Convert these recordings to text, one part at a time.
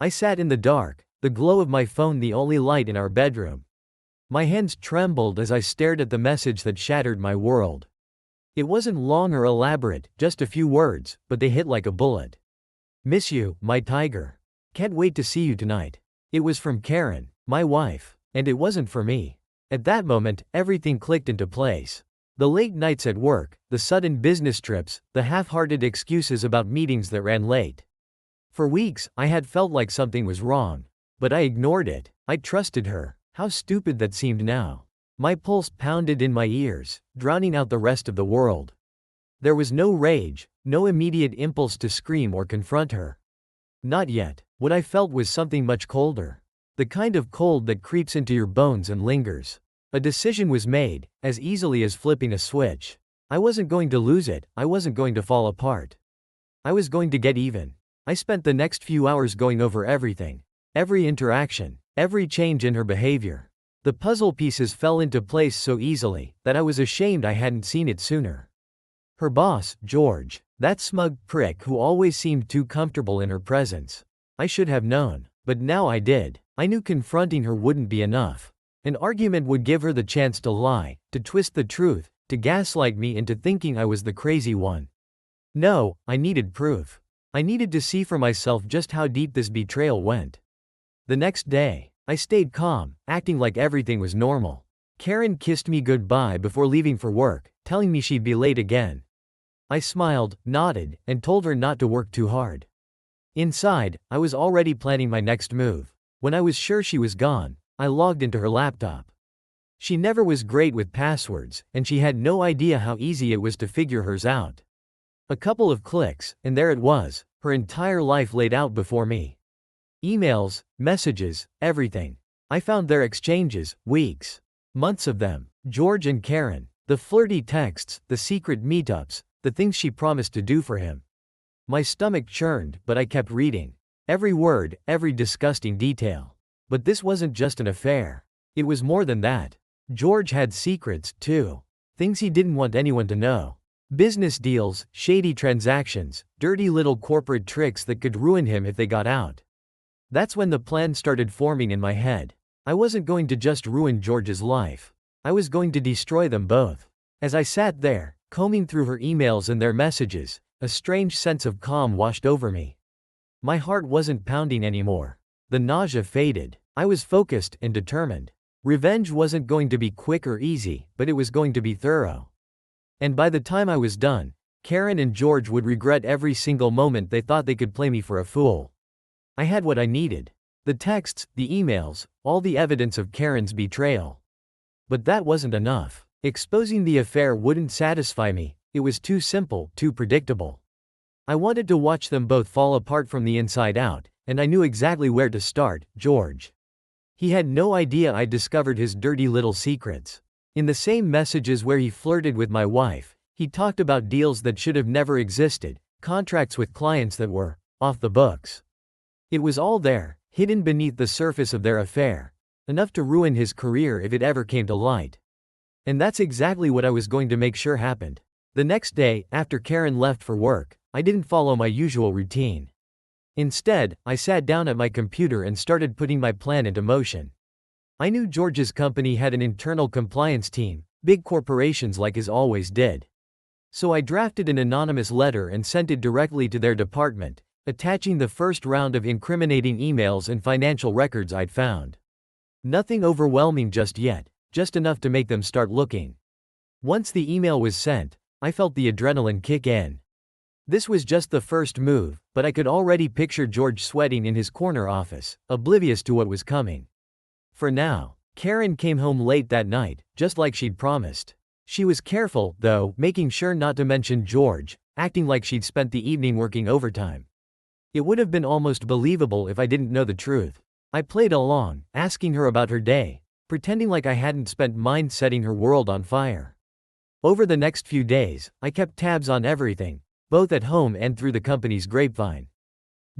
I sat in the dark, the glow of my phone the only light in our bedroom. My hands trembled as I stared at the message that shattered my world. It wasn't long or elaborate, just a few words, but they hit like a bullet. "Miss you, my tiger. Can't wait to see you tonight." It was from Karen, my wife, and it wasn't for me. At that moment, everything clicked into place. The late nights at work, the sudden business trips, the half-hearted excuses about meetings that ran late. For weeks, I had felt like something was wrong. But I ignored it. I trusted her. How stupid that seemed now. My pulse pounded in my ears, drowning out the rest of the world. There was no rage, no immediate impulse to scream or confront her. Not yet. What I felt was something much colder. The kind of cold that creeps into your bones and lingers. A decision was made, as easily as flipping a switch. I wasn't going to lose it, I wasn't going to fall apart. I was going to get even. I spent the next few hours going over everything. Every interaction, every change in her behavior. The puzzle pieces fell into place so easily that I was ashamed I hadn't seen it sooner. Her boss, George, that smug prick who always seemed too comfortable in her presence. I should have known, but now I did. I knew confronting her wouldn't be enough. An argument would give her the chance to lie, to twist the truth, to gaslight me into thinking I was the crazy one. No, I needed proof. I needed to see for myself just how deep this betrayal went. The next day, I stayed calm, acting like everything was normal. Karen kissed me goodbye before leaving for work, telling me she'd be late again. I smiled, nodded, and told her not to work too hard. Inside, I was already planning my next move. When I was sure she was gone, I logged into her laptop. She never was great with passwords, and she had no idea how easy it was to figure hers out. A couple of clicks, and there it was, her entire life laid out before me. Emails, messages, everything. I found their exchanges, weeks, months of them. George and Karen, the flirty texts, the secret meetups, the things she promised to do for him. My stomach churned, but I kept reading. Every word, every disgusting detail. But this wasn't just an affair. It was more than that. George had secrets, too. Things he didn't want anyone to know. Business deals, shady transactions, dirty little corporate tricks that could ruin him if they got out. That's when the plan started forming in my head. I wasn't going to just ruin George's life. I was going to destroy them both. As I sat there, combing through her emails and their messages, a strange sense of calm washed over me. My heart wasn't pounding anymore. The nausea faded. I was focused and determined. Revenge wasn't going to be quick or easy, but it was going to be thorough. And by the time I was done, Karen and George would regret every single moment they thought they could play me for a fool. I had what I needed. The texts, the emails, all the evidence of Karen's betrayal. But that wasn't enough. Exposing the affair wouldn't satisfy me. It was too simple, too predictable. I wanted to watch them both fall apart from the inside out, and I knew exactly where to start. George. He had no idea I discovered his dirty little secrets. In the same messages where he flirted with my wife, he talked about deals that should have never existed, contracts with clients that were off the books. It was all there, hidden beneath the surface of their affair. Enough to ruin his career if it ever came to light. And that's exactly what I was going to make sure happened. The next day, after Karen left for work, I didn't follow my usual routine. Instead, I sat down at my computer and started putting my plan into motion. I knew George's company had an internal compliance team, big corporations like his always did. So I drafted an anonymous letter and sent it directly to their department, attaching the first round of incriminating emails and financial records I'd found. Nothing overwhelming just yet, just enough to make them start looking. Once the email was sent, I felt the adrenaline kick in. This was just the first move, but I could already picture George sweating in his corner office, oblivious to what was coming. For now, Karen came home late that night, just like she'd promised. She was careful, though, making sure not to mention George, acting like she'd spent the evening working overtime. It would have been almost believable if I didn't know the truth. I played along, asking her about her day, pretending like I hadn't spent mine setting her world on fire. Over the next few days, I kept tabs on everything, both at home and through the company's grapevine.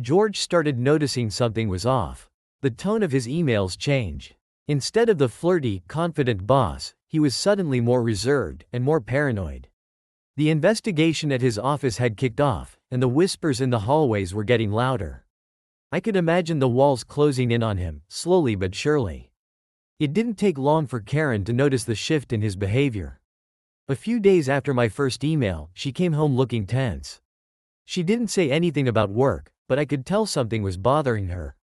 George started noticing something was off. The tone of his emails changed. Instead of the flirty, confident boss, he was suddenly more reserved and more paranoid. The investigation at his office had kicked off, and the whispers in the hallways were getting louder. I could imagine the walls closing in on him, slowly but surely. It didn't take long for Karen to notice the shift in his behavior. A few days after my first email, she came home looking tense. She didn't say anything about work, but I could tell something was bothering her.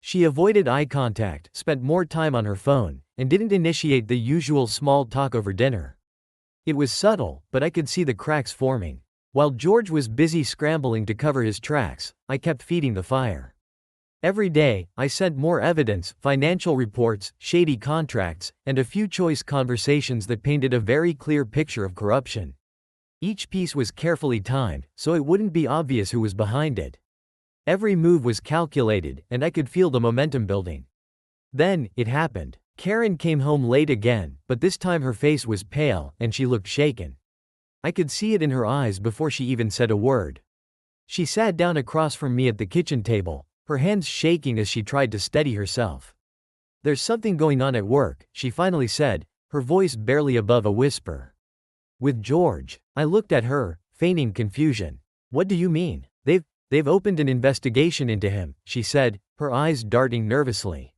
She avoided eye contact, spent more time on her phone, and didn't initiate the usual small talk over dinner. It was subtle, but I could see the cracks forming. While George was busy scrambling to cover his tracks, I kept feeding the fire. Every day, I sent more evidence, financial reports, shady contracts, and a few choice conversations that painted a very clear picture of corruption. Each piece was carefully timed, so it wouldn't be obvious who was behind it. Every move was calculated, and I could feel the momentum building. Then, it happened. Karen came home late again, but this time her face was pale, and she looked shaken. I could see it in her eyes before she even said a word. She sat down across from me at the kitchen table, her hands shaking as she tried to steady herself. "There's something going on at work," she finally said, her voice barely above a whisper. "With George." I looked at her, feigning confusion. "What do you mean?" They've opened an investigation into him," she said, her eyes darting nervously.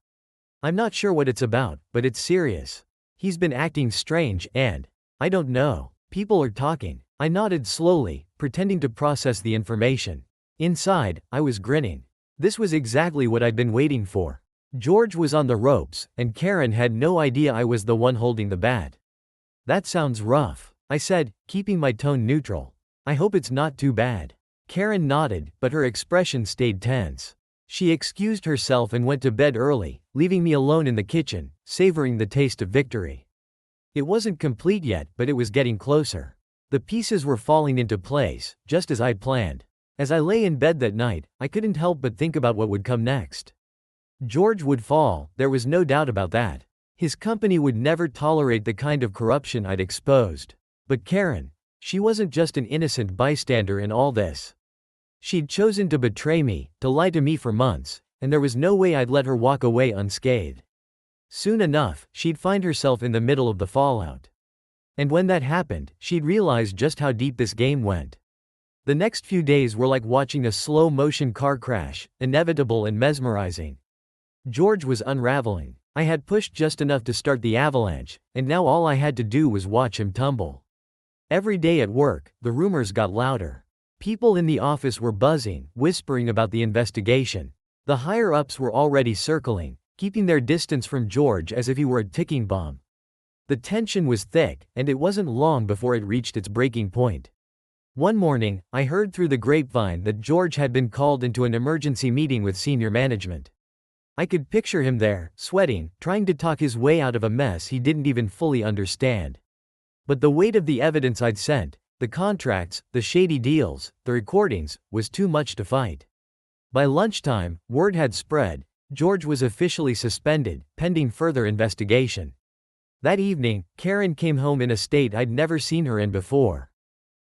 "I'm not sure what it's about, but it's serious. He's been acting strange and, I don't know. People are talking." I nodded slowly, pretending to process the information. Inside, I was grinning. This was exactly what I'd been waiting for. George was on the ropes, and Karen had no idea I was the one holding the bat. "That sounds rough," I said, keeping my tone neutral. "I hope it's not too bad." Karen nodded, but her expression stayed tense. She excused herself and went to bed early, leaving me alone in the kitchen, savoring the taste of victory. It wasn't complete yet, but it was getting closer. The pieces were falling into place, just as I'd planned. As I lay in bed that night, I couldn't help but think about what would come next. George would fall, there was no doubt about that. His company would never tolerate the kind of corruption I'd exposed. But Karen, she wasn't just an innocent bystander in all this. She'd chosen to betray me, to lie to me for months, and there was no way I'd let her walk away unscathed. Soon enough, she'd find herself in the middle of the fallout. And when that happened, she'd realize just how deep this game went. The next few days were like watching a slow-motion car crash, inevitable and mesmerizing. George was unraveling. I had pushed just enough to start the avalanche, and now all I had to do was watch him tumble. Every day at work, the rumors got louder. People in the office were buzzing, whispering about the investigation. The higher-ups were already circling, keeping their distance from George as if he were a ticking bomb. The tension was thick, and it wasn't long before it reached its breaking point. One morning, I heard through the grapevine that George had been called into an emergency meeting with senior management. I could picture him there, sweating, trying to talk his way out of a mess he didn't even fully understand. But the weight of the evidence I'd sent, the contracts, the shady deals, the recordings, was too much to fight. By lunchtime, word had spread. George was officially suspended, pending further investigation. That evening, Karen came home in a state I'd never seen her in before.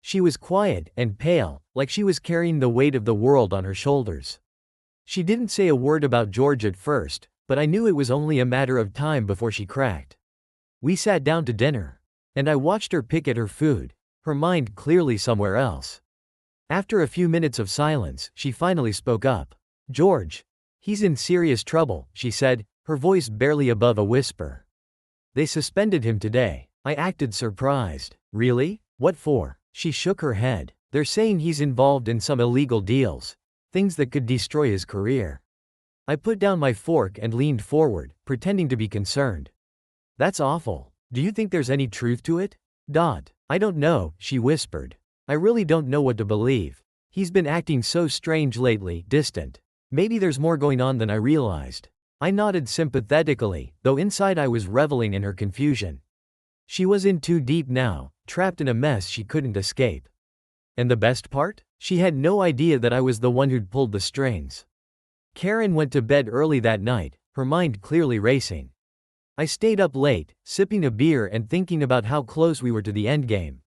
She was quiet and pale, like she was carrying the weight of the world on her shoulders. She didn't say a word about George at first, but I knew it was only a matter of time before she cracked. We sat down to dinner. And I watched her pick at her food, her mind clearly somewhere else. After a few minutes of silence, she finally spoke up. "George. He's in serious trouble," she said, her voice barely above a whisper. "They suspended him today." I acted surprised. "Really? What for?" She shook her head. "They're saying he's involved in some illegal deals. Things that could destroy his career." I put down my fork and leaned forward, pretending to be concerned. "That's awful. Do you think there's any truth to it?" "I don't know," she whispered. "I really don't know what to believe. He's been acting so strange lately, distant. Maybe there's more going on than I realized." I nodded sympathetically, though inside I was reveling in her confusion. She was in too deep now, trapped in a mess she couldn't escape. And the best part? She had no idea that I was the one who'd pulled the strings. Karen went to bed early that night, her mind clearly racing. I stayed up late, sipping a beer and thinking about how close we were to the endgame.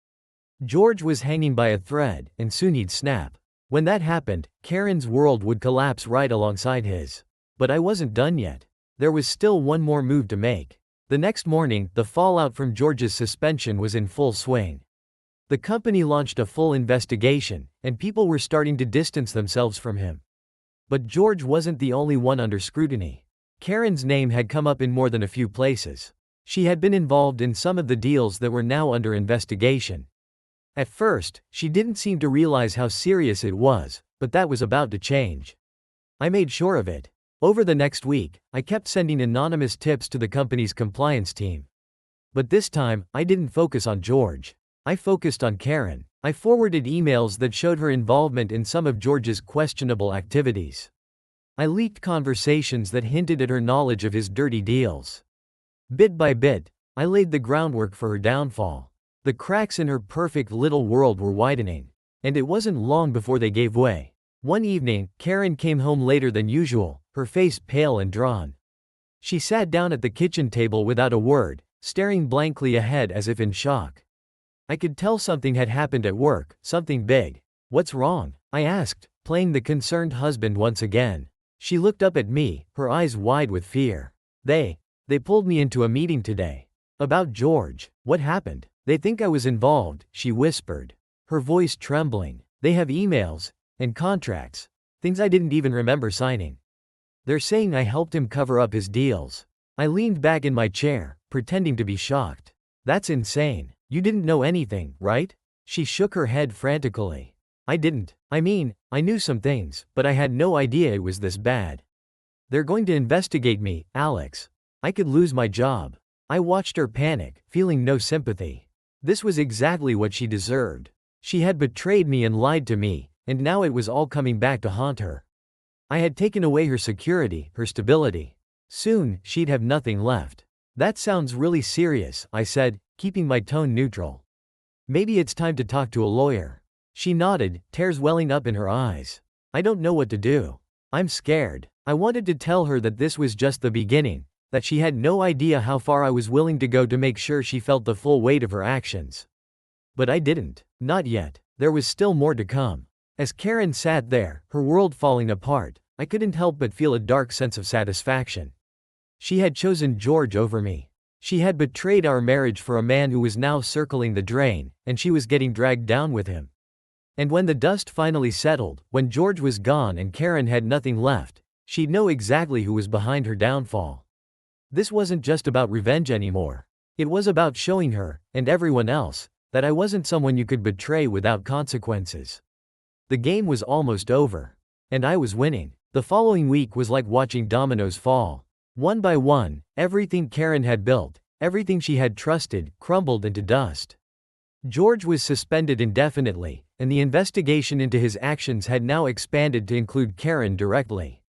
George was hanging by a thread, and soon he'd snap. When that happened, Karen's world would collapse right alongside his. But I wasn't done yet. There was still one more move to make. The next morning, the fallout from George's suspension was in full swing. The company launched a full investigation, and people were starting to distance themselves from him. But George wasn't the only one under scrutiny. Karen's name had come up in more than a few places. She had been involved in some of the deals that were now under investigation. At first, she didn't seem to realize how serious it was, but that was about to change. I made sure of it. Over the next week, I kept sending anonymous tips to the company's compliance team. But this time, I didn't focus on George. I focused on Karen. I forwarded emails that showed her involvement in some of George's questionable activities. I leaked conversations that hinted at her knowledge of his dirty deals. Bit by bit, I laid the groundwork for her downfall. The cracks in her perfect little world were widening, and it wasn't long before they gave way. One evening, Karen came home later than usual, her face pale and drawn. She sat down at the kitchen table without a word, staring blankly ahead as if in shock. I could tell something had happened at work, something big. "What's wrong?" I asked, playing the concerned husband once again. She looked up at me, her eyes wide with fear. They pulled me into a meeting today. About George. What happened? They think I was involved, she whispered, her voice trembling. They have emails and contracts, things I didn't even remember signing. They're saying I helped him cover up his deals. I leaned back in my chair, pretending to be shocked. That's insane. You didn't know anything, right? She shook her head frantically. I didn't. I mean, I knew some things, but I had no idea it was this bad. They're going to investigate me, Alex. I could lose my job. I watched her panic, feeling no sympathy. This was exactly what she deserved. She had betrayed me and lied to me, and now it was all coming back to haunt her. I had taken away her security, her stability. Soon, she'd have nothing left. That sounds really serious, I said, keeping my tone neutral. Maybe it's time to talk to a lawyer. She nodded, tears welling up in her eyes. I don't know what to do. I'm scared. I wanted to tell her that this was just the beginning, that she had no idea how far I was willing to go to make sure she felt the full weight of her actions. But I didn't. Not yet. There was still more to come. As Karen sat there, her world falling apart, I couldn't help but feel a dark sense of satisfaction. She had chosen George over me. She had betrayed our marriage for a man who was now circling the drain, and she was getting dragged down with him. And when the dust finally settled, when George was gone and Karen had nothing left, she'd know exactly who was behind her downfall. This wasn't just about revenge anymore. It was about showing her, and everyone else, that I wasn't someone you could betray without consequences. The game was almost over. And I was winning. The following week was like watching dominoes fall. One by one, everything Karen had built, everything she had trusted, crumbled into dust. George was suspended indefinitely, and the investigation into his actions had now expanded to include Karen directly.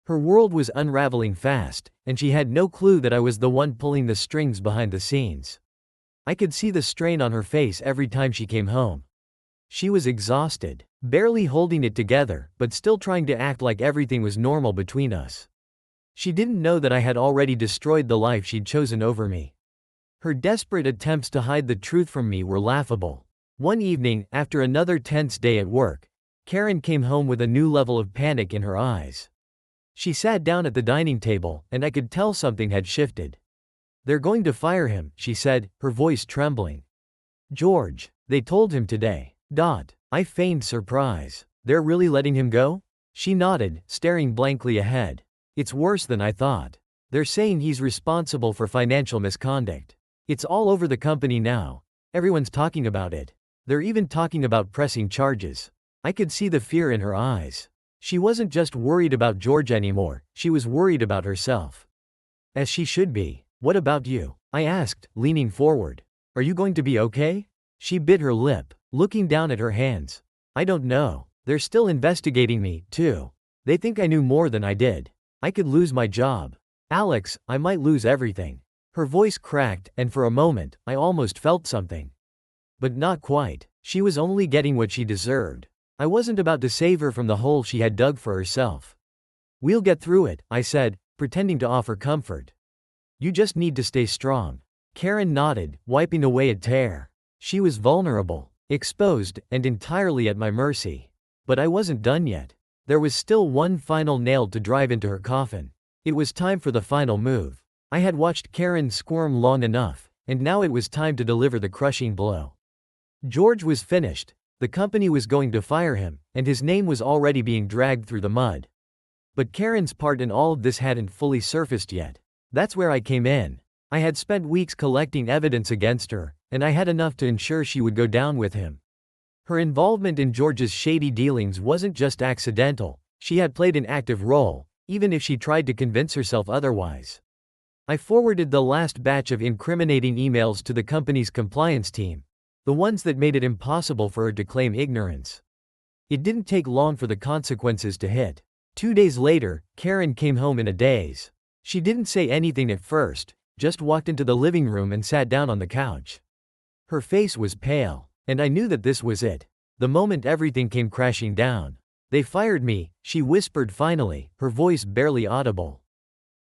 Her world was unraveling fast, and she had no clue that I was the one pulling the strings behind the scenes. I could see the strain on her face every time she came home. She was exhausted, barely holding it together, but still trying to act like everything was normal between us. She didn't know that I had already destroyed the life she'd chosen over me. Her desperate attempts to hide the truth from me were laughable. One evening, after another tense day at work, Karen came home with a new level of panic in her eyes. She sat down at the dining table, and I could tell something had shifted. "They're going to fire him," she said, her voice trembling. "George, they told him today." I feigned surprise. "They're really letting him go?" She nodded, staring blankly ahead. "It's worse than I thought. They're saying he's responsible for financial misconduct. It's all over the company now. Everyone's talking about it. They're even talking about pressing charges." I could see the fear in her eyes. She wasn't just worried about George anymore, she was worried about herself. As she should be. "What about you?" I asked, leaning forward. "Are you going to be okay?" She bit her lip, looking down at her hands. "I don't know. They're still investigating me, too. They think I knew more than I did. I could lose my job. Alex, I might lose everything." Her voice cracked, and for a moment, I almost felt something. But not quite. She was only getting what she deserved. I wasn't about to save her from the hole she had dug for herself. "We'll get through it," I said, pretending to offer comfort. "You just need to stay strong." Karen nodded, wiping away a tear. She was vulnerable, exposed, and entirely at my mercy. But I wasn't done yet. There was still one final nail to drive into her coffin. It was time for the final move. I had watched Karen squirm long enough, and now it was time to deliver the crushing blow. George was finished. The company was going to fire him, and his name was already being dragged through the mud. But Karen's part in all of this hadn't fully surfaced yet. That's where I came in. I had spent weeks collecting evidence against her, and I had enough to ensure she would go down with him. Her involvement in George's shady dealings wasn't just accidental, she had played an active role, even if she tried to convince herself otherwise. I forwarded the last batch of incriminating emails to the company's compliance team, the ones that made it impossible for her to claim ignorance. It didn't take long for the consequences to hit. 2 days later, Karen came home in a daze. She didn't say anything at first, just walked into the living room and sat down on the couch. Her face was pale, and I knew that this was it. The moment everything came crashing down. "They fired me," she whispered finally, her voice barely audible.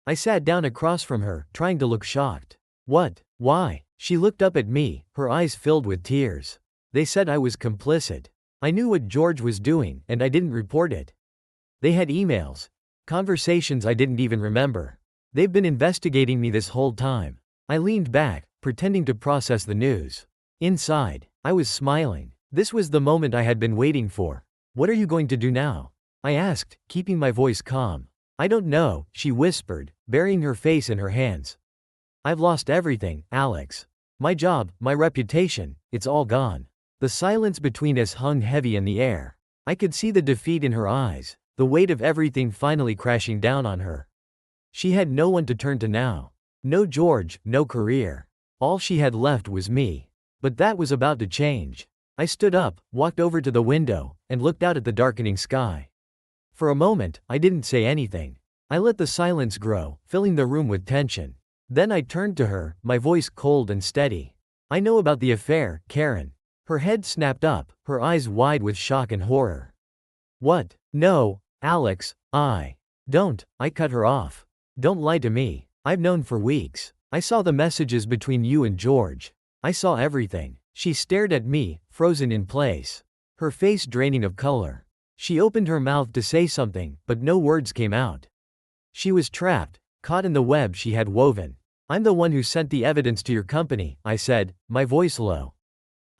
I sat down across from her, trying to look shocked. "What? Why?" She looked up at me, her eyes filled with tears. "They said I was complicit. I knew what George was doing, and I didn't report it. They had emails, conversations I didn't even remember. They've been investigating me this whole time." I leaned back, pretending to process the news. Inside, I was smiling. This was the moment I had been waiting for. "What are you going to do now?" I asked, keeping my voice calm. "I don't know," she whispered, burying her face in her hands. "I've lost everything, Alex. My job, my reputation, it's all gone." The silence between us hung heavy in the air. I could see the defeat in her eyes, the weight of everything finally crashing down on her. She had no one to turn to now. No George, no career. All she had left was me. But that was about to change. I stood up, walked over to the window, and looked out at the darkening sky. For a moment, I didn't say anything. I let the silence grow, filling the room with tension. Then I turned to her, my voice cold and steady. "I know about the affair, Karen." Her head snapped up, her eyes wide with shock and horror. "What? No, Alex, don't," I cut her off. "Don't lie to me. I've known for weeks. I saw the messages between you and George. I saw everything." She stared at me, frozen in place. Her face draining of color. She opened her mouth to say something, but no words came out. She was trapped, caught in the web she had woven. "I'm the one who sent the evidence to your company," I said, my voice low.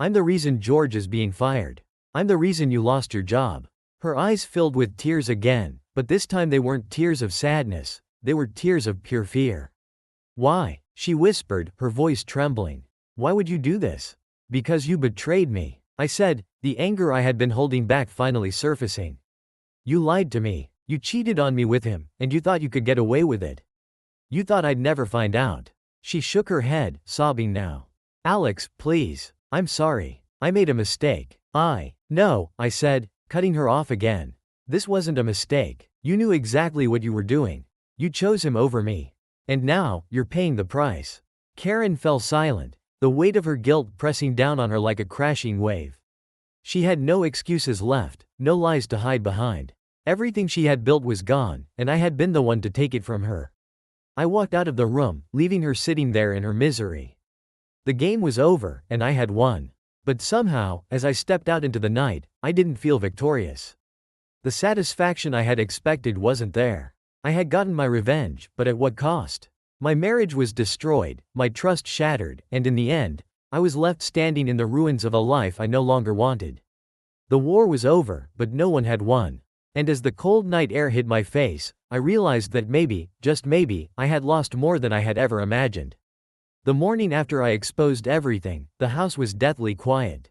"I'm the reason George is being fired. I'm the reason you lost your job." Her eyes filled with tears again, but this time they weren't tears of sadness, they were tears of pure fear. "Why?" she whispered, her voice trembling. "Why would you do this?" "Because you betrayed me," I said, the anger I had been holding back finally surfacing. "You lied to me. You cheated on me with him, and you thought you could get away with it. You thought I'd never find out." She shook her head, sobbing now. "Alex, please. I'm sorry. I made a mistake." "No," I said, cutting her off again. "This wasn't a mistake. You knew exactly what you were doing. You chose him over me. And now, you're paying the price." Karen fell silent, the weight of her guilt pressing down on her like a crashing wave. She had no excuses left, no lies to hide behind. Everything she had built was gone, and I had been the one to take it from her. I walked out of the room, leaving her sitting there in her misery. The game was over, and I had won. But somehow, as I stepped out into the night, I didn't feel victorious. The satisfaction I had expected wasn't there. I had gotten my revenge, but at what cost? My marriage was destroyed, my trust shattered, and in the end, I was left standing in the ruins of a life I no longer wanted. The war was over, but no one had won. And as the cold night air hit my face, I realized that maybe, just maybe, I had lost more than I had ever imagined. The morning after I exposed everything, the house was deathly quiet.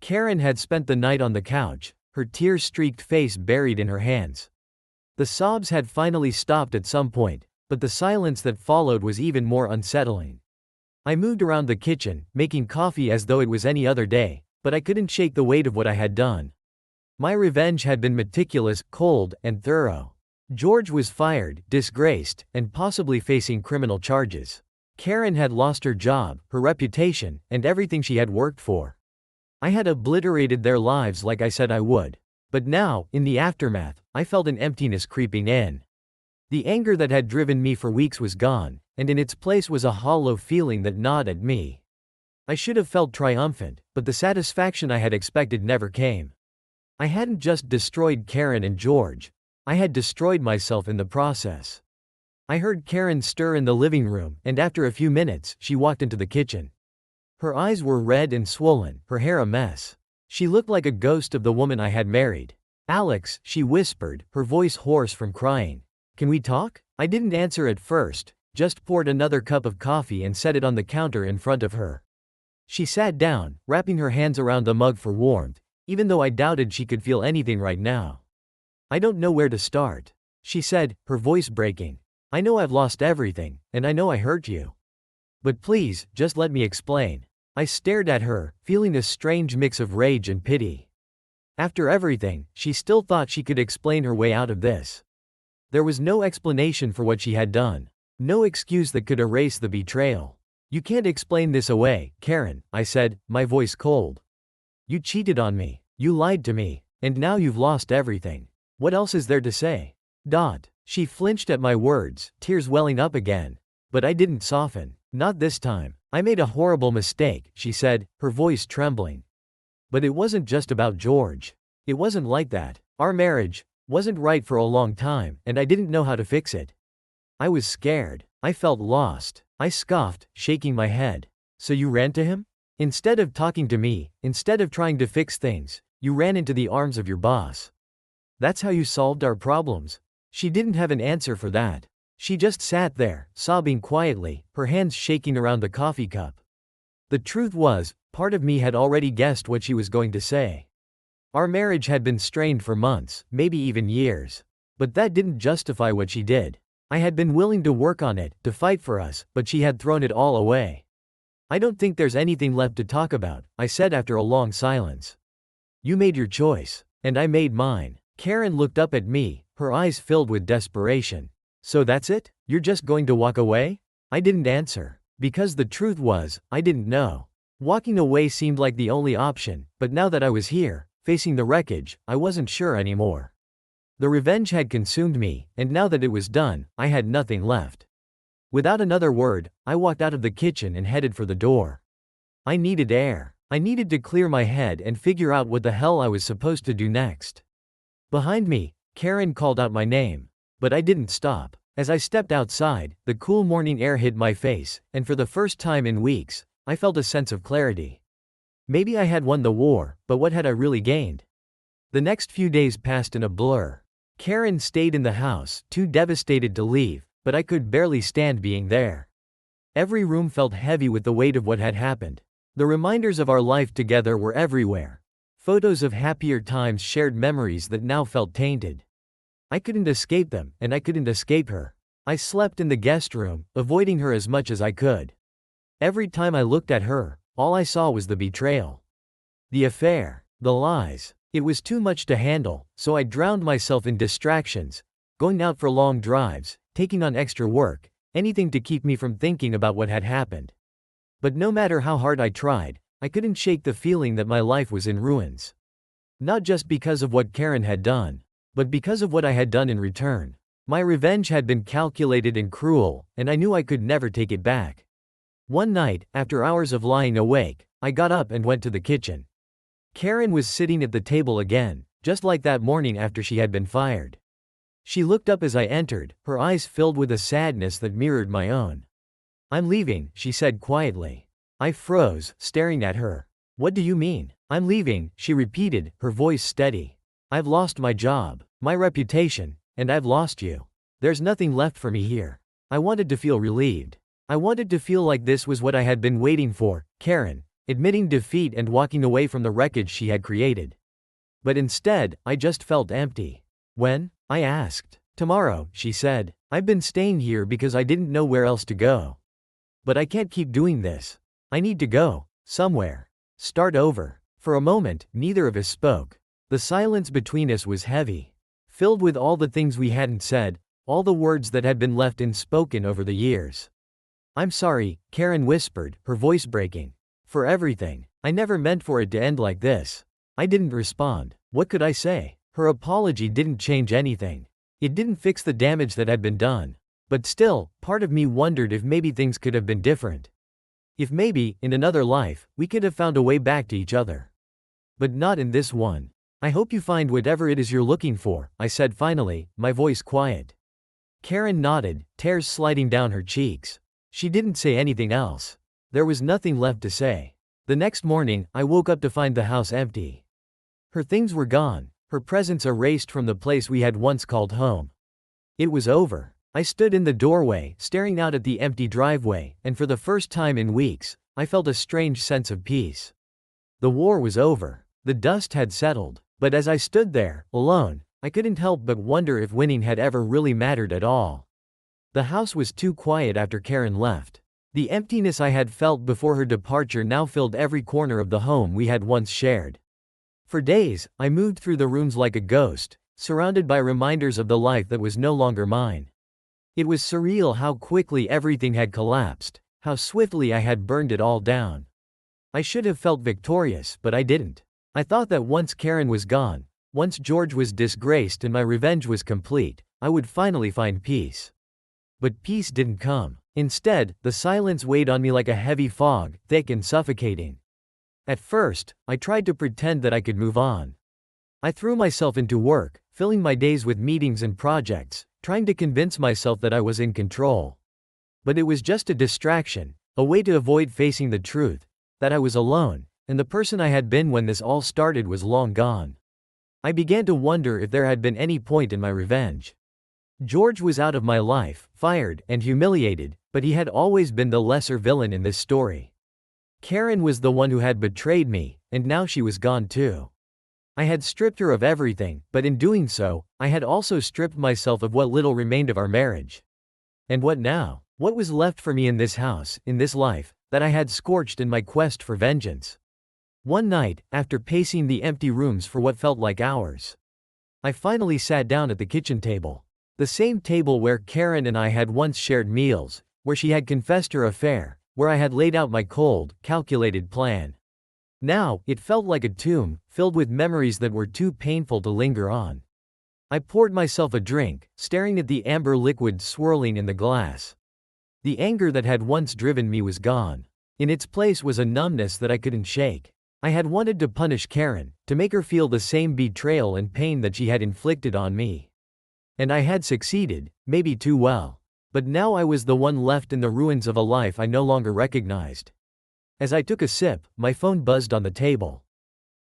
Karen had spent the night on the couch, her tear-streaked face buried in her hands. The sobs had finally stopped at some point, but the silence that followed was even more unsettling. I moved around the kitchen, making coffee as though it was any other day, but I couldn't shake the weight of what I had done. My revenge had been meticulous, cold, and thorough. George was fired, disgraced, and possibly facing criminal charges. Karen had lost her job, her reputation, and everything she had worked for. I had obliterated their lives like I said I would. But now, in the aftermath, I felt an emptiness creeping in. The anger that had driven me for weeks was gone, and in its place was a hollow feeling that gnawed at me. I should have felt triumphant, but the satisfaction I had expected never came. I hadn't just destroyed Karen and George. I had destroyed myself in the process. I heard Karen stir in the living room, and after a few minutes, she walked into the kitchen. Her eyes were red and swollen, her hair a mess. She looked like a ghost of the woman I had married. Alex, she whispered, her voice hoarse from crying. Can we talk? I didn't answer at first, just poured another cup of coffee and set it on the counter in front of her. She sat down, wrapping her hands around the mug for warmth, even though I doubted she could feel anything right now. I don't know where to start, she said, her voice breaking. I know I've lost everything, and I know I hurt you. But please, just let me explain. I stared at her, feeling a strange mix of rage and pity. After everything, she still thought she could explain her way out of this. There was no explanation for what she had done. No excuse that could erase the betrayal. You can't explain this away, Karen, I said, my voice cold. You cheated on me. You lied to me. And now you've lost everything. What else is there to say? She flinched at my words, tears welling up again. But I didn't soften. Not this time. I made a horrible mistake, she said, her voice trembling. But it wasn't just about George. It wasn't like that. Our marriage wasn't right for a long time, and I didn't know how to fix it. I was scared. I felt lost. I scoffed, shaking my head. So you ran to him? Instead of talking to me, instead of trying to fix things, you ran into the arms of your boss. That's how you solved our problems. She didn't have an answer for that. She just sat there, sobbing quietly, her hands shaking around the coffee cup. The truth was, part of me had already guessed what she was going to say. Our marriage had been strained for months, maybe even years. But that didn't justify what she did. I had been willing to work on it, to fight for us, but she had thrown it all away. I don't think there's anything left to talk about, I said after a long silence. You made your choice. And I made mine. Karen looked up at me, her eyes filled with desperation. So that's it? You're just going to walk away? I didn't answer. Because the truth was, I didn't know. Walking away seemed like the only option, but now that I was here, facing the wreckage, I wasn't sure anymore. The revenge had consumed me, and now that it was done, I had nothing left. Without another word, I walked out of the kitchen and headed for the door. I needed air. I needed to clear my head and figure out what the hell I was supposed to do next. Behind me, Karen called out my name. But I didn't stop. As I stepped outside, the cool morning air hit my face, and for the first time in weeks, I felt a sense of clarity. Maybe I had won the war, but what had I really gained? The next few days passed in a blur. Karen stayed in the house, too devastated to leave, but I could barely stand being there. Every room felt heavy with the weight of what had happened. The reminders of our life together were everywhere. Photos of happier times, shared memories that now felt tainted. I couldn't escape them, and I couldn't escape her. I slept in the guest room, avoiding her as much as I could. Every time I looked at her, all I saw was the betrayal. The affair. The lies. It was too much to handle, so I drowned myself in distractions, going out for long drives, taking on extra work, anything to keep me from thinking about what had happened. But no matter how hard I tried, I couldn't shake the feeling that my life was in ruins. Not just because of what Karen had done, but because of what I had done in return. My revenge had been calculated and cruel, and I knew I could never take it back. One night, after hours of lying awake, I got up and went to the kitchen. Karen was sitting at the table again, just like that morning after she had been fired. She looked up as I entered, her eyes filled with a sadness that mirrored my own. I'm leaving, she said quietly. I froze, staring at her. What do you mean? I'm leaving, she repeated, her voice steady. I've lost my job, my reputation, and I've lost you. There's nothing left for me here. I wanted to feel relieved. I wanted to feel like this was what I had been waiting for, Karen, admitting defeat and walking away from the wreckage she had created. But instead, I just felt empty. When? I asked. Tomorrow, she said. I've been staying here because I didn't know where else to go. But I can't keep doing this. I need to go. Somewhere. Start over. For a moment, neither of us spoke. The silence between us was heavy. Filled with all the things we hadn't said, all the words that had been left unspoken over the years. I'm sorry, Karen whispered, her voice breaking. For everything. I never meant for it to end like this. I didn't respond. What could I say? Her apology didn't change anything. It didn't fix the damage that had been done. But still, part of me wondered if maybe things could have been different. If maybe, in another life, we could have found a way back to each other. But not in this one. I hope you find whatever it is you're looking for, I said finally, my voice quiet. Karen nodded, tears sliding down her cheeks. She didn't say anything else. There was nothing left to say. The next morning, I woke up to find the house empty. Her things were gone. her presence erased from the place we had once called home. It was over. I stood in the doorway, staring out at the empty driveway, and for the first time in weeks, I felt a strange sense of peace. The war was over. The dust had settled. But as I stood there, alone, I couldn't help but wonder if winning had ever really mattered at all. The house was too quiet after Karen left. The emptiness I had felt before her departure now filled every corner of the home we had once shared. For days, I moved through the rooms like a ghost, surrounded by reminders of the life that was no longer mine. It was surreal how quickly everything had collapsed, how swiftly I had burned it all down. I should have felt victorious, but I didn't. I thought that once Karen was gone, once George was disgraced and my revenge was complete, I would finally find peace. But peace didn't come. Instead, the silence weighed on me like a heavy fog, thick and suffocating. At first, I tried to pretend that I could move on. I threw myself into work, filling my days with meetings and projects, trying to convince myself that I was in control. But it was just a distraction, a way to avoid facing the truth, that I was alone, and the person I had been when this all started was long gone. I began to wonder if there had been any point in my revenge. George was out of my life, fired, and humiliated, but he had always been the lesser villain in this story. Karen was the one who had betrayed me, and now she was gone too. I had stripped her of everything, but in doing so, I had also stripped myself of what little remained of our marriage. And what now? What was left for me in this house, in this life, that I had scorched in my quest for vengeance? One night, after pacing the empty rooms for what felt like hours, I finally sat down at the kitchen table. The same table where Karen and I had once shared meals, where she had confessed her affair, where I had laid out my cold, calculated plan. Now, it felt like a tomb, filled with memories that were too painful to linger on. I poured myself a drink, staring at the amber liquid swirling in the glass. The anger that had once driven me was gone. In its place was a numbness that I couldn't shake. I had wanted to punish Karen, to make her feel the same betrayal and pain that she had inflicted on me. And I had succeeded, maybe too well. But now I was the one left in the ruins of a life I no longer recognized. As I took a sip, my phone buzzed on the table.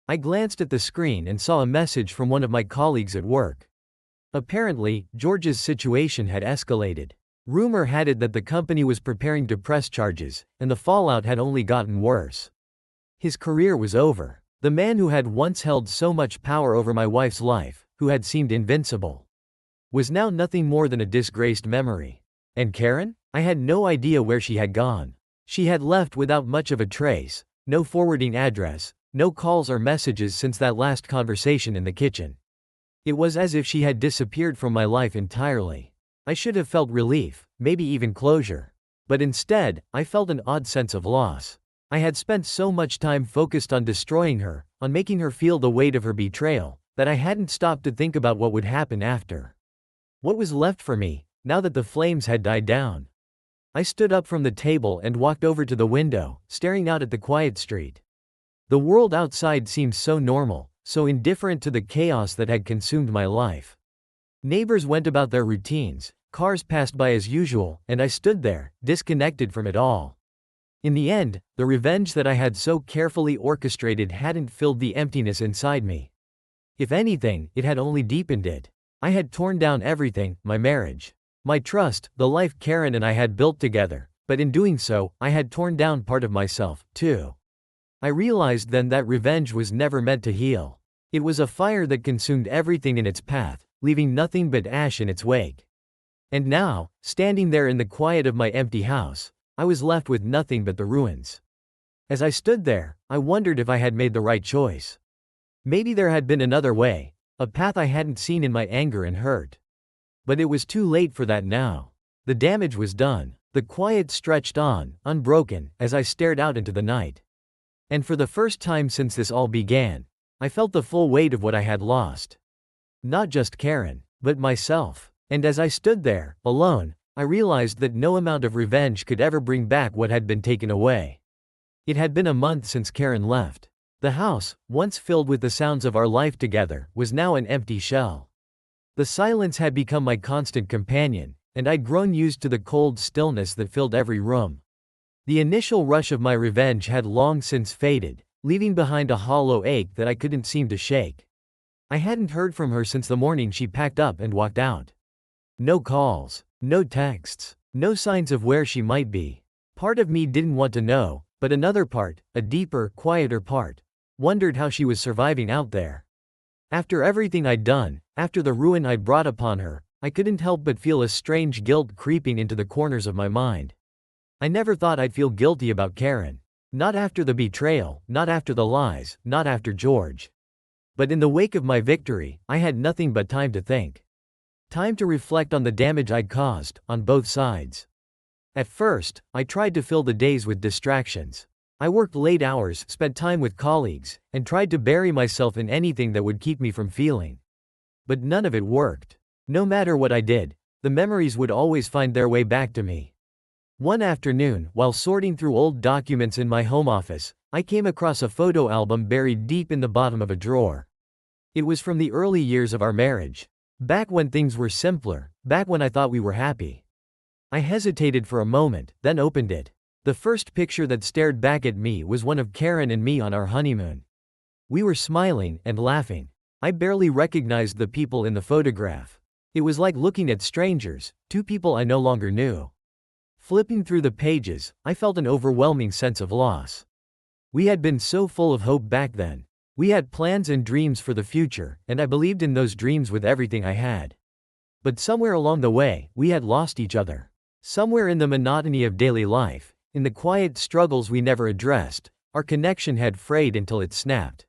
I glanced at the screen and saw a message from one of my colleagues at work. Apparently, George's situation had escalated. Rumor had it that the company was preparing to press charges, and the fallout had only gotten worse. His career was over. The man who had once held so much power over my wife's life, who had seemed invincible, was now nothing more than a disgraced memory. And Karen? I had no idea where she had gone. She had left without much of a trace, no forwarding address, no calls or messages since that last conversation in the kitchen. It was as if she had disappeared from my life entirely. I should have felt relief, maybe even closure. But instead, I felt an odd sense of loss. I had spent so much time focused on destroying her, on making her feel the weight of her betrayal, that I hadn't stopped to think about what would happen after. What was left for me, now that the flames had died down? I stood up from the table and walked over to the window, staring out at the quiet street. The world outside seemed so normal, so indifferent to the chaos that had consumed my life. Neighbors went about their routines, cars passed by as usual, and I stood there, disconnected from it all. In the end, the revenge that I had so carefully orchestrated hadn't filled the emptiness inside me. If anything, it had only deepened it. I had torn down everything, my marriage, my trust, the life Karen and I had built together, but in doing so, I had torn down part of myself, too. I realized then that revenge was never meant to heal. It was a fire that consumed everything in its path, leaving nothing but ash in its wake. And now, standing there in the quiet of my empty house, I was left with nothing but the ruins. As I stood there, I wondered if I had made the right choice. Maybe there had been another way, a path I hadn't seen in my anger and hurt. But it was too late for that now. The damage was done. The quiet stretched on, unbroken, as I stared out into the night. And for the first time since this all began, I felt the full weight of what I had lost. Not just Karen, but myself. And as I stood there, alone, I realized that no amount of revenge could ever bring back what had been taken away. It had been a month since Karen left. The house, once filled with the sounds of our life together, was now an empty shell. The silence had become my constant companion, and I'd grown used to the cold stillness that filled every room. The initial rush of my revenge had long since faded, leaving behind a hollow ache that I couldn't seem to shake. I hadn't heard from her since the morning she packed up and walked out. No calls, no texts, no signs of where she might be. Part of me didn't want to know, but another part, a deeper, quieter part, wondered how she was surviving out there. After everything I'd done, after the ruin I'd brought upon her, I couldn't help but feel a strange guilt creeping into the corners of my mind. I never thought I'd feel guilty about Karen. Not after the betrayal, not after the lies, not after George. But in the wake of my victory, I had nothing but time to think. Time to reflect on the damage I'd caused, on both sides. At first, I tried to fill the days with distractions. I worked late hours, spent time with colleagues, and tried to bury myself in anything that would keep me from feeling. But none of it worked. No matter what I did, the memories would always find their way back to me. One afternoon, while sorting through old documents in my home office, I came across a photo album buried deep in the bottom of a drawer. It was from the early years of our marriage. Back when things were simpler, back when I thought we were happy. I hesitated for a moment, then opened it. The first picture that stared back at me was one of Karen and me on our honeymoon. We were smiling and laughing. I barely recognized the people in the photograph. It was like looking at strangers, two people I no longer knew. Flipping through the pages, I felt an overwhelming sense of loss. We had been so full of hope back then. We had plans and dreams for the future, and I believed in those dreams with everything I had. But somewhere along the way, we had lost each other. Somewhere in the monotony of daily life, in the quiet struggles we never addressed, our connection had frayed until it snapped.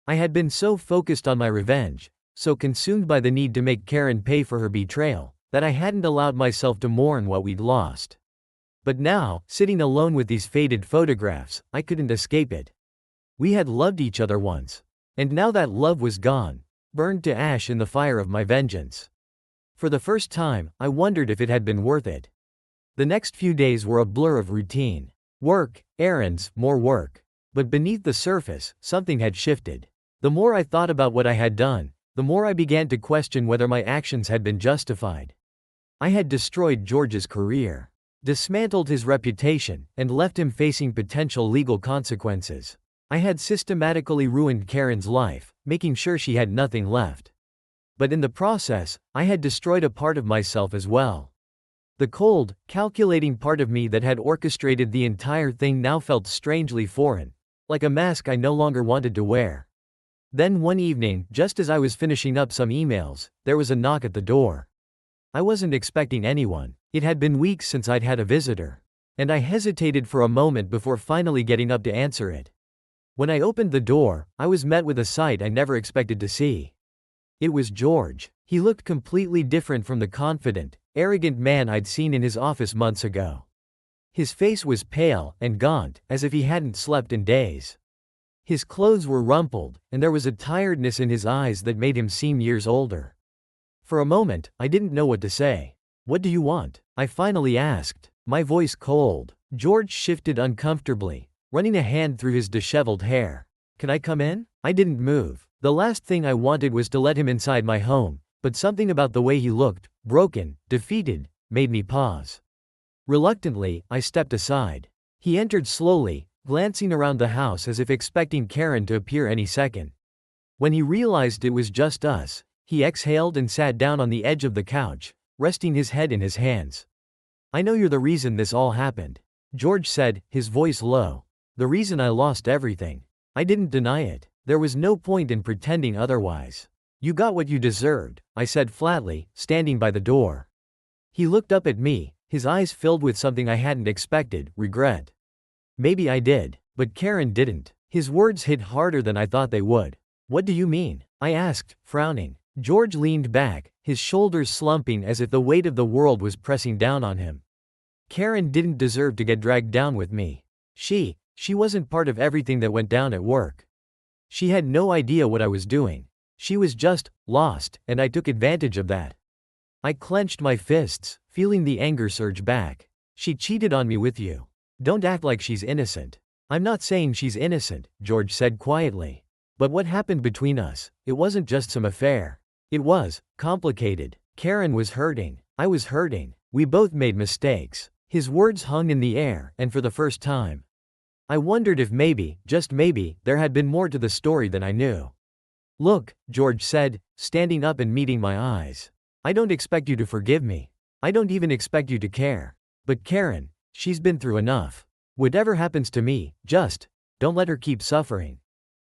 I had been so focused on my revenge, so consumed by the need to make Karen pay for her betrayal, that I hadn't allowed myself to mourn what we'd lost. But now, sitting alone with these faded photographs, I couldn't escape it. We had loved each other once. And now that love was gone, burned to ash in the fire of my vengeance. For the first time, I wondered if it had been worth it. The next few days were a blur of routine. Work, errands, more work. But beneath the surface, something had shifted. The more I thought about what I had done, the more I began to question whether my actions had been justified. I had destroyed George's career, dismantled his reputation, and left him facing potential legal consequences. I had systematically ruined Karen's life, making sure she had nothing left. But in the process, I had destroyed a part of myself as well. The cold, calculating part of me that had orchestrated the entire thing now felt strangely foreign, like a mask I no longer wanted to wear. Then one evening, just as I was finishing up some emails, there was a knock at the door. I wasn't expecting anyone. It had been weeks since I'd had a visitor. And I hesitated for a moment before finally getting up to answer it. When I opened the door, I was met with a sight I never expected to see. It was George. He looked completely different from the confident, arrogant man I'd seen in his office months ago. His face was pale and gaunt, as if he hadn't slept in days. His clothes were rumpled, and there was a tiredness in his eyes that made him seem years older. For a moment, I didn't know what to say. "What do you want?" I finally asked, my voice cold. George shifted uncomfortably, running a hand through his disheveled hair. "Can I come in?" I didn't move. The last thing I wanted was to let him inside my home, but something about the way he looked, broken, defeated, made me pause. Reluctantly, I stepped aside. He entered slowly, glancing around the house as if expecting Karen to appear any second. When he realized it was just us, he exhaled and sat down on the edge of the couch, resting his head in his hands. "I know you're the reason this all happened," George said, his voice low. "The reason I lost everything." I didn't deny it. There was no point in pretending otherwise. "You got what you deserved," I said flatly, standing by the door. He looked up at me, his eyes filled with something I hadn't expected, regret. "Maybe I did, but Karen didn't." His words hit harder than I thought they would. "What do you mean?" I asked, frowning. George leaned back, his shoulders slumping as if the weight of the world was pressing down on him. "Karen didn't deserve to get dragged down with me. She wasn't part of everything that went down at work. She had no idea what I was doing. She was just lost, and I took advantage of that." I clenched my fists, feeling the anger surge back. "She cheated on me with you. Don't act like she's innocent." "I'm not saying she's innocent," George said quietly. "But what happened between us, it wasn't just some affair. It was complicated. Karen was hurting. I was hurting. We both made mistakes." His words hung in the air, and for the first time, I wondered if maybe, just maybe, there had been more to the story than I knew. Look, George said, standing up and meeting my eyes. I don't expect you to forgive me. I don't even expect you to care. But Karen, she's been through enough. Whatever happens to me, just don't let her keep suffering.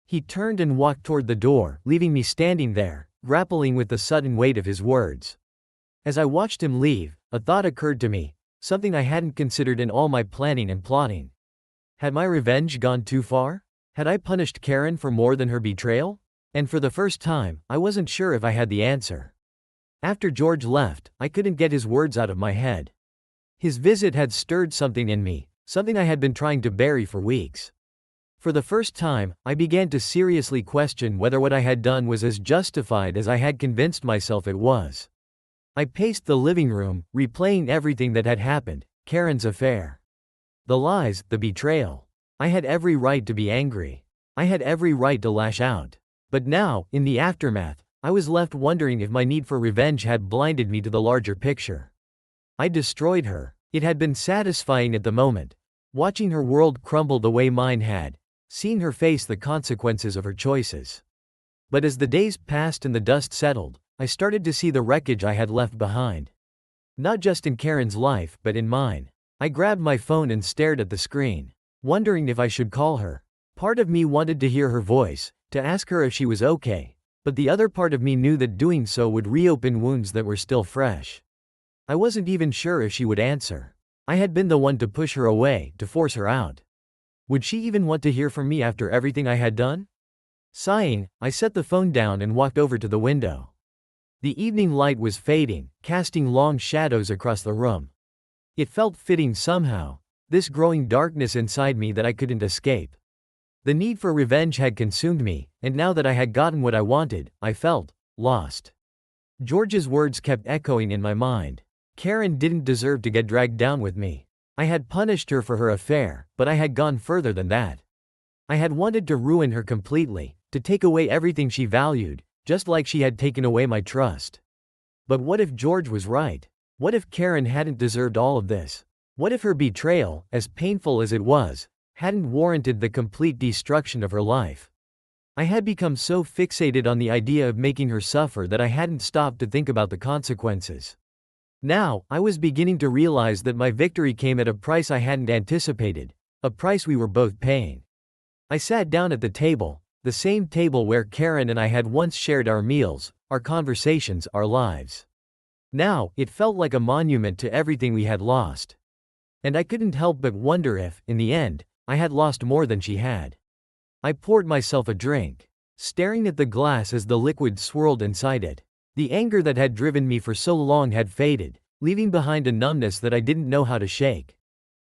He turned and walked toward the door, leaving me standing there, grappling with the sudden weight of his words. As I watched him leave, a thought occurred to me, something I hadn't considered in all my planning and plotting. Had my revenge gone too far? Had I punished Karen for more than her betrayal? And for the first time, I wasn't sure if I had the answer. After George left, I couldn't get his words out of my head. His visit had stirred something in me, something I had been trying to bury for weeks. For the first time, I began to seriously question whether what I had done was as justified as I had convinced myself it was. I paced the living room, replaying everything that had happened, Karen's affair. The lies, the betrayal. I had every right to be angry. I had every right to lash out. But now, in the aftermath, I was left wondering if my need for revenge had blinded me to the larger picture. I destroyed her. It had been satisfying at the moment, watching her world crumble the way mine had, seeing her face the consequences of her choices. But as the days passed and the dust settled, I started to see the wreckage I had left behind. Not just in Karen's life, but in mine. I grabbed my phone and stared at the screen, wondering if I should call her. Part of me wanted to hear her voice, to ask her if she was okay, but the other part of me knew that doing so would reopen wounds that were still fresh. I wasn't even sure if she would answer. I had been the one to push her away, to force her out. Would she even want to hear from me after everything I had done? Sighing, I set the phone down and walked over to the window. The evening light was fading, casting long shadows across the room. It felt fitting somehow, this growing darkness inside me that I couldn't escape. The need for revenge had consumed me, and now that I had gotten what I wanted, I felt lost. George's words kept echoing in my mind. Karen didn't deserve to get dragged down with me. I had punished her for her affair, but I had gone further than that. I had wanted to ruin her completely, to take away everything she valued, just like she had taken away my trust. But what if George was right? What if Karen hadn't deserved all of this? What if her betrayal, as painful as it was, hadn't warranted the complete destruction of her life? I had become so fixated on the idea of making her suffer that I hadn't stopped to think about the consequences. Now, I was beginning to realize that my victory came at a price I hadn't anticipated, a price we were both paying. I sat down at the table, the same table where Karen and I had once shared our meals, our conversations, our lives. Now, it felt like a monument to everything we had lost. And I couldn't help but wonder if, in the end, I had lost more than she had. I poured myself a drink, staring at the glass as the liquid swirled inside it. The anger that had driven me for so long had faded, leaving behind a numbness that I didn't know how to shake.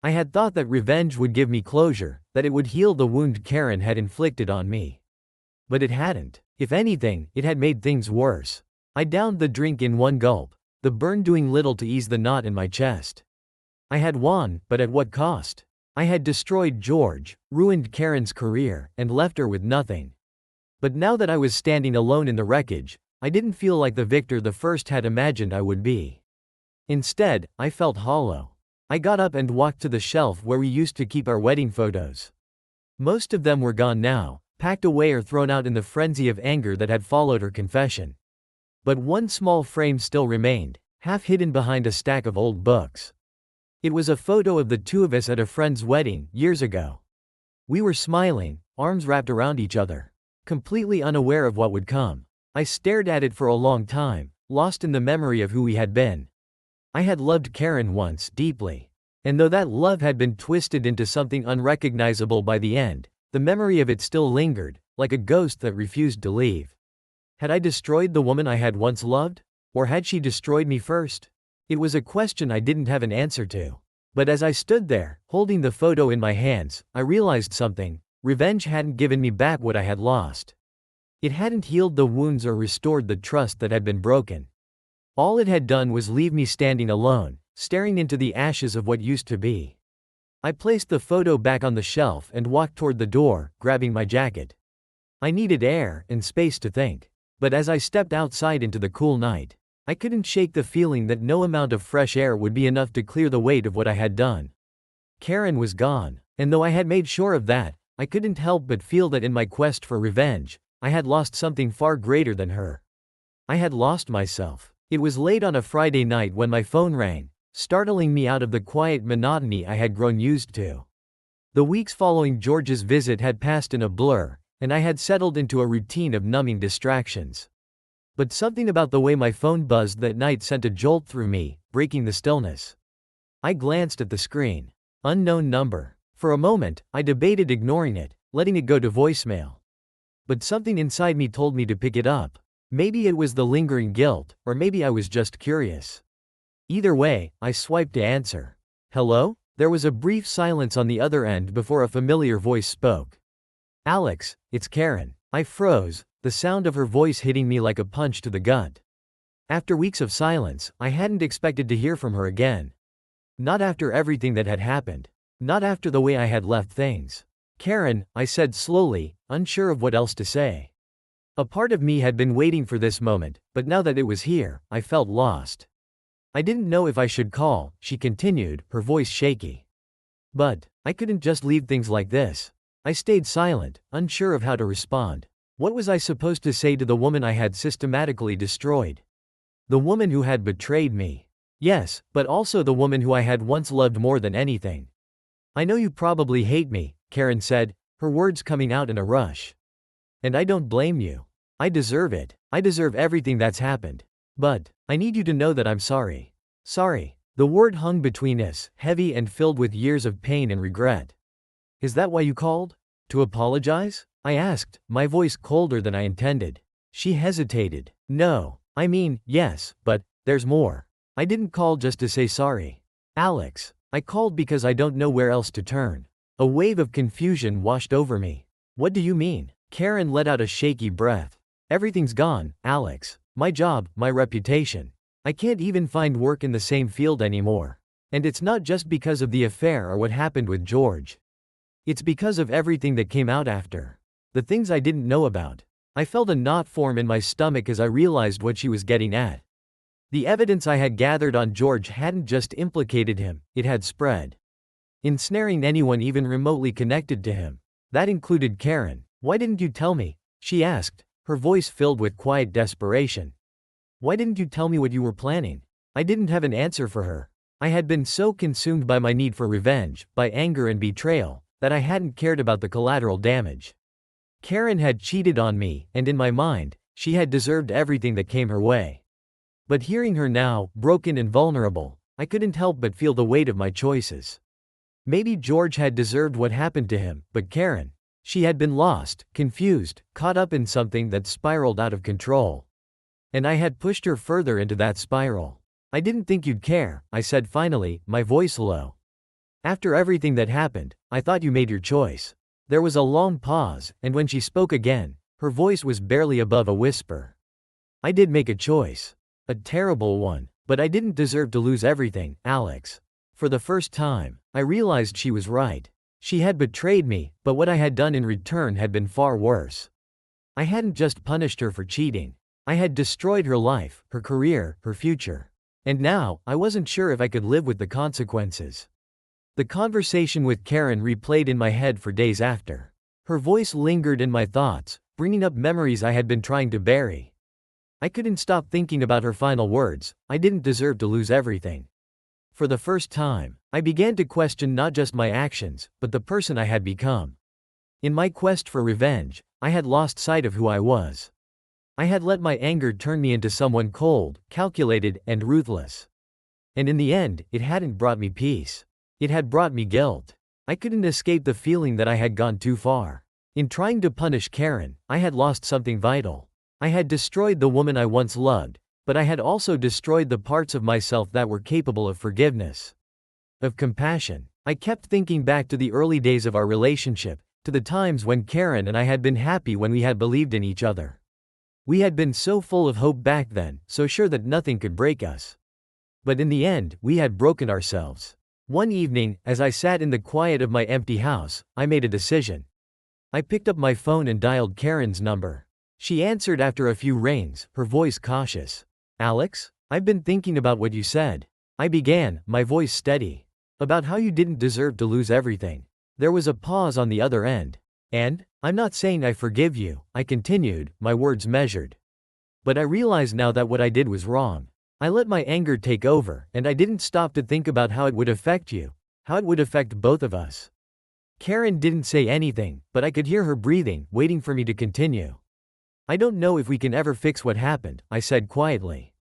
I had thought that revenge would give me closure, that it would heal the wound Karen had inflicted on me. But it hadn't. If anything, it had made things worse. I downed the drink in one gulp, the burn doing little to ease the knot in my chest. I had won, but at what cost? I had destroyed George, ruined Karen's career, and left her with nothing. But now that I was standing alone in the wreckage, I didn't feel like the victor the first had imagined I would be. Instead, I felt hollow. I got up and walked to the shelf where we used to keep our wedding photos. Most of them were gone now, packed away or thrown out in the frenzy of anger that had followed her confession. But one small frame still remained, half hidden behind a stack of old books. It was a photo of the two of us at a friend's wedding, years ago. We were smiling, arms wrapped around each other, completely unaware of what would come. I stared at it for a long time, lost in the memory of who we had been. I had loved Karen once, deeply. And though that love had been twisted into something unrecognizable by the end, the memory of it still lingered, like a ghost that refused to leave. Had I destroyed the woman I had once loved? Or had she destroyed me first? It was a question I didn't have an answer to. But as I stood there, holding the photo in my hands, I realized something. Revenge hadn't given me back what I had lost. It hadn't healed the wounds or restored the trust that had been broken. All it had done was leave me standing alone, staring into the ashes of what used to be. I placed the photo back on the shelf and walked toward the door, grabbing my jacket. I needed air and space to think. But as I stepped outside into the cool night, I couldn't shake the feeling that no amount of fresh air would be enough to clear the weight of what I had done. Karen was gone, and though I had made sure of that, I couldn't help but feel that in my quest for revenge, I had lost something far greater than her. I had lost myself. It was late on a Friday night when my phone rang, startling me out of the quiet monotony I had grown used to. The weeks following George's visit had passed in a blur, and I had settled into a routine of numbing distractions. But something about the way my phone buzzed that night sent a jolt through me, breaking the stillness. I glanced at the screen. Unknown number. For a moment, I debated ignoring it, letting it go to voicemail. But something inside me told me to pick it up. Maybe it was the lingering guilt, or maybe I was just curious. Either way, I swiped to answer. Hello? There was a brief silence on the other end before a familiar voice spoke. Alex, it's Karen. I froze, the sound of her voice hitting me like a punch to the gut. After weeks of silence, I hadn't expected to hear from her again. Not after everything that had happened. Not after the way I had left things. Karen, I said slowly, unsure of what else to say. A part of me had been waiting for this moment, but now that it was here, I felt lost. I didn't know if I should call, she continued, her voice shaky. But I couldn't just leave things like this. I stayed silent, unsure of how to respond. What was I supposed to say to the woman I had systematically destroyed? The woman who had betrayed me. Yes, but also the woman who I had once loved more than anything. I know you probably hate me, Karen said, her words coming out in a rush. And I don't blame you. I deserve it. I deserve everything that's happened. But I need you to know that I'm sorry. Sorry. The word hung between us, heavy and filled with years of pain and regret. Is that why you called? To apologize? I asked, my voice colder than I intended. She hesitated. No. I mean, yes, but there's more. I didn't call just to say sorry. Alex, I called because I don't know where else to turn. A wave of confusion washed over me. What do you mean? Karen let out a shaky breath. Everything's gone, Alex. My job, my reputation. I can't even find work in the same field anymore. And it's not just because of the affair or what happened with George. It's because of everything that came out after. The things I didn't know about. I felt a knot form in my stomach as I realized what she was getting at. The evidence I had gathered on George hadn't just implicated him, it had spread. Ensnaring anyone even remotely connected to him. That included Karen. Why didn't you tell me? She asked, her voice filled with quiet desperation. Why didn't you tell me what you were planning? I didn't have an answer for her. I had been so consumed by my need for revenge, by anger and betrayal, that I hadn't cared about the collateral damage. Karen had cheated on me, and in my mind, she had deserved everything that came her way. But hearing her now, broken and vulnerable, I couldn't help but feel the weight of my choices. Maybe George had deserved what happened to him, but Karen, she had been lost, confused, caught up in something that spiraled out of control. And I had pushed her further into that spiral. I didn't think you'd care, I said finally, my voice low. After everything that happened, I thought you made your choice. There was a long pause, and when she spoke again, her voice was barely above a whisper. I did make a choice. A terrible one, but I didn't deserve to lose everything, Alex. For the first time, I realized she was right. She had betrayed me, but what I had done in return had been far worse. I hadn't just punished her for cheating. I had destroyed her life, her career, her future. And now, I wasn't sure if I could live with the consequences. The conversation with Karen replayed in my head for days after. Her voice lingered in my thoughts, bringing up memories I had been trying to bury. I couldn't stop thinking about her final words, I didn't deserve to lose everything. For the first time, I began to question not just my actions, but the person I had become. In my quest for revenge, I had lost sight of who I was. I had let my anger turn me into someone cold, calculated, and ruthless. And in the end, it hadn't brought me peace. It had brought me guilt. I couldn't escape the feeling that I had gone too far. In trying to punish Karen, I had lost something vital. I had destroyed the woman I once loved, but I had also destroyed the parts of myself that were capable of forgiveness, of compassion. I kept thinking back to the early days of our relationship, to the times when Karen and I had been happy when we had believed in each other. We had been so full of hope back then, so sure that nothing could break us. But in the end, we had broken ourselves. One evening, as I sat in the quiet of my empty house, I made a decision. I picked up my phone and dialed Karen's number. She answered after a few rings, her voice cautious. Alex, I've been thinking about what you said. I began, my voice steady. About how you didn't deserve to lose everything. There was a pause on the other end. And, I'm not saying I forgive you, I continued, my words measured. But I realize now that what I did was wrong. I let my anger take over, and I didn't stop to think about how it would affect you, how it would affect both of us. Karen didn't say anything, but I could hear her breathing, waiting for me to continue. I don't know if we can ever fix what happened, I said quietly.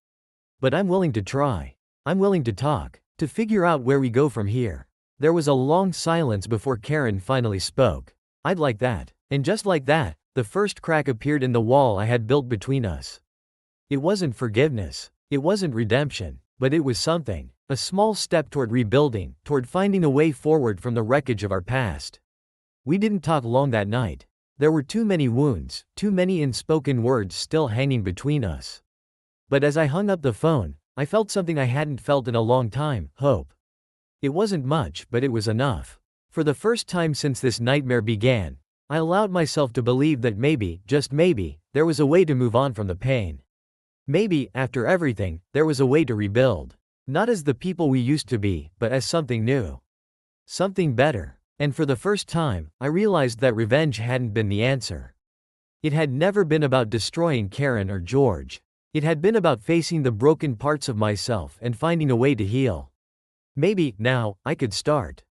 But I'm willing to try. I'm willing to talk, to figure out where we go from here. There was a long silence before Karen finally spoke. I'd like that. And just like that, the first crack appeared in the wall I had built between us. It wasn't forgiveness. It wasn't redemption. But it was something. A small step toward rebuilding, toward finding a way forward from the wreckage of our past. We didn't talk long that night. There were too many wounds, too many unspoken words still hanging between us. But as I hung up the phone, I felt something I hadn't felt in a long time, hope. It wasn't much, but it was enough. For the first time since this nightmare began, I allowed myself to believe that maybe, just maybe, there was a way to move on from the pain. Maybe, after everything, there was a way to rebuild. Not as the people we used to be, but as something new. Something better. And for the first time, I realized that revenge hadn't been the answer. It had never been about destroying Karen or George. It had been about facing the broken parts of myself and finding a way to heal. Maybe, now, I could start.